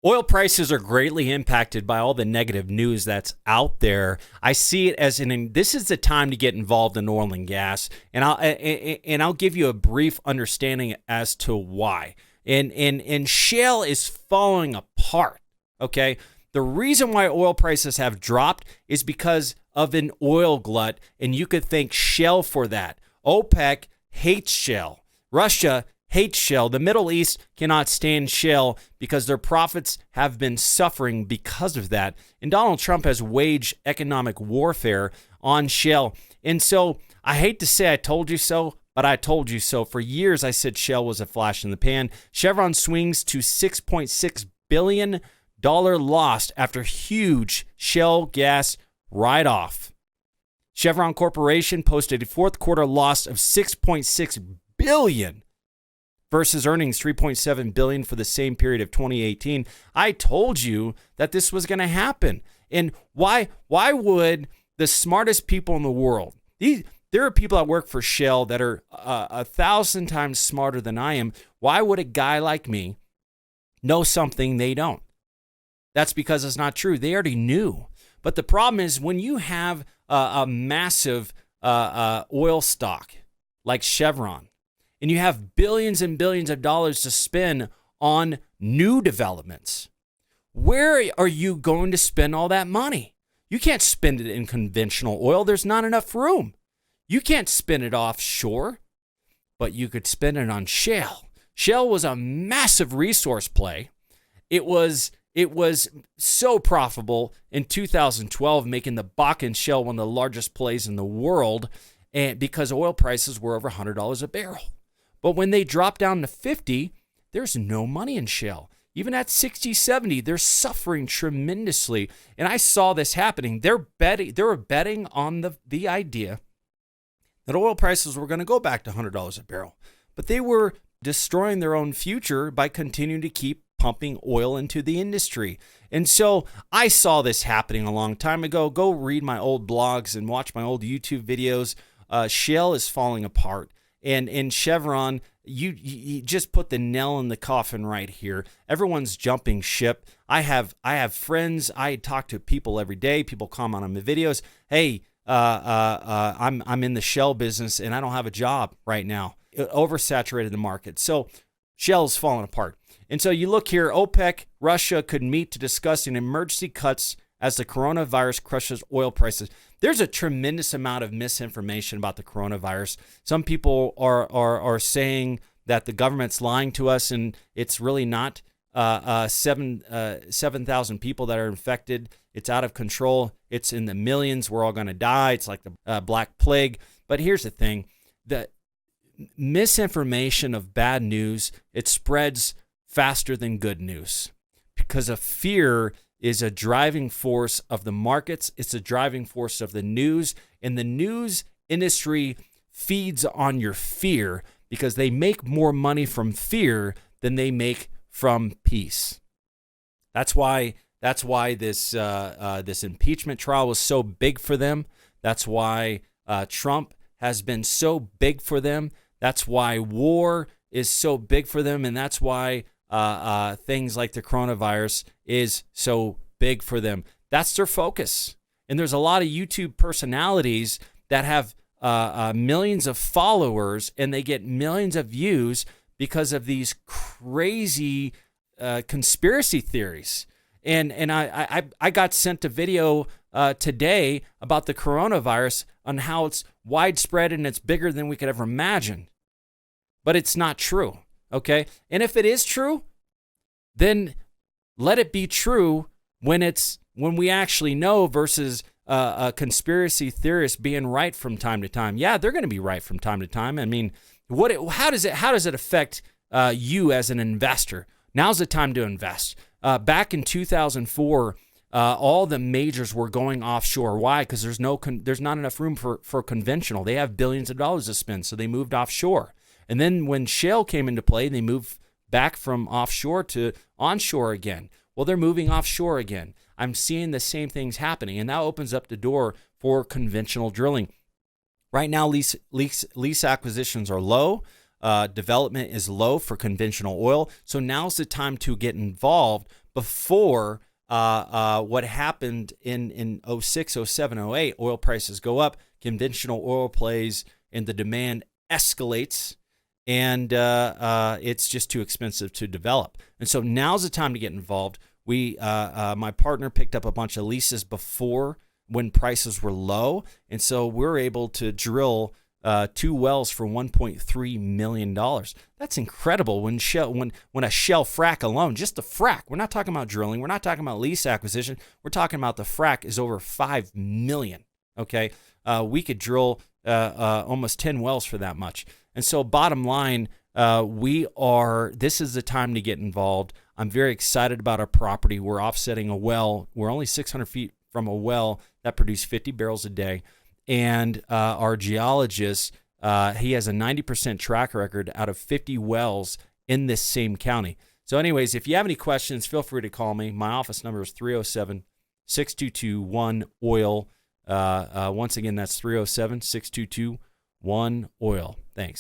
Oil prices are greatly impacted by all the negative news that's out there. I see it as this is the time to get involved in oil and gas, and I'll give you a brief understanding as to why. And shale is falling apart. Okay, the reason why oil prices have dropped is because of an oil glut, and you could thank shale for that. OPEC hates shale. Russia hates shale. The Middle East cannot stand shale because their profits have been suffering because of that. And Donald Trump has waged economic warfare on shale. And so I hate to say I told you so, but I told you so. For years, I said shale was a flash in the pan. Chevron swings to $6.6 billion lost after huge shale gas write-off. Chevron Corporation posted a fourth quarter loss of $6.6 billion versus earnings $3.7 billion for the same period of 2018. I told you that this was going to happen. And why would the smartest people in the world, there are people that work for Shell that are 1,000 times smarter than I am. Why would a guy like me know something they don't? That's because it's not true. They already knew. But the problem is when you have a massive oil stock like Chevron, and you have billions and billions of dollars to spend on new developments, where are you going to spend all that money? You can't spend it in conventional oil. There's not enough room. You can't spend it offshore, but you could spend it on shale. Shale was a massive resource play. It was so profitable in 2012, making the Bakken Shale one of the largest plays in the world, and because oil prices were over $100 a barrel. But when they drop down to 50, there's no money in shale. Even at 60, 70, they're suffering tremendously. And I saw this happening. They were betting on the idea that oil prices were going to go back to $100 a barrel. But they were destroying their own future by continuing to keep pumping oil into the industry. And so I saw this happening a long time ago. Go read my old blogs and watch my old YouTube videos. Shale is falling apart. And Chevron, you just put the nail in the coffin right here. Everyone's jumping ship. I have friends. I talk to people every day. People comment on my videos. Hey, I'm in the shale business and I don't have a job right now. It oversaturated the market. So shale's falling apart. And so you look here, OPEC, Russia could meet to discuss an emergency cuts as the coronavirus crushes oil prices. There's a tremendous amount of misinformation about the coronavirus. Some people are saying that the government's lying to us, and it's really not. 7,000 people that are infected. It's out of control. It's in the millions. We're all going to die. It's like the Black Plague. But here's the thing. The misinformation of bad news, it spreads faster than good news because of fear is a driving force of the markets. It's a driving force of the news. And the news industry feeds on your fear because they make more money from fear than they make from peace. That's why this impeachment trial was so big for them. That's why Trump has been so big for them. That's why war is so big for them. And that's why things like the coronavirus is so big for them. That's their focus. And there's a lot of YouTube personalities that have millions of followers and they get millions of views because of these crazy conspiracy theories. And I got sent a video today about the coronavirus on how it's widespread and it's bigger than we could ever imagine. But it's not true. Okay. And if it is true, then let it be true when we actually know versus a conspiracy theorist being right from time to time. Yeah, they're going to be right from time to time. I mean, how does it affect you as an investor? Now's the time to invest. Back in 2004, all the majors were going offshore. Why? Because there's not enough room for conventional. They have billions of dollars to spend, so they moved offshore. And then when shale came into play, they moved back from offshore to onshore again. Well, they're moving offshore again. I'm seeing the same things happening, and that opens up the door for conventional drilling. Right now, lease acquisitions are low. Development is low for conventional oil. So now's the time to get involved. before what happened in 06, 07, 08. Oil prices go up, conventional oil plays, and the demand escalates, and it's just too expensive to develop. And so now's the time to get involved. My partner picked up a bunch of leases before when prices were low, and so we're able to drill 2 wells for $1.3 million. That's incredible. When a shell frack alone, just the frack, we're not talking about drilling, we're not talking about lease acquisition, we're talking about the frack is over $5 million. Okay, we could drill almost 10 wells for that much. And so bottom line, this is the time to get involved. I'm very excited about our property. We're offsetting a well. We're only 600 feet from a well that produced 50 barrels a day. And our geologist, he has a 90% track record out of 50 wells in this same county. So anyways, if you have any questions, feel free to call me. My office number is 307-622-1-OIL. Once again, that's 307-622-1-OIL. Thanks.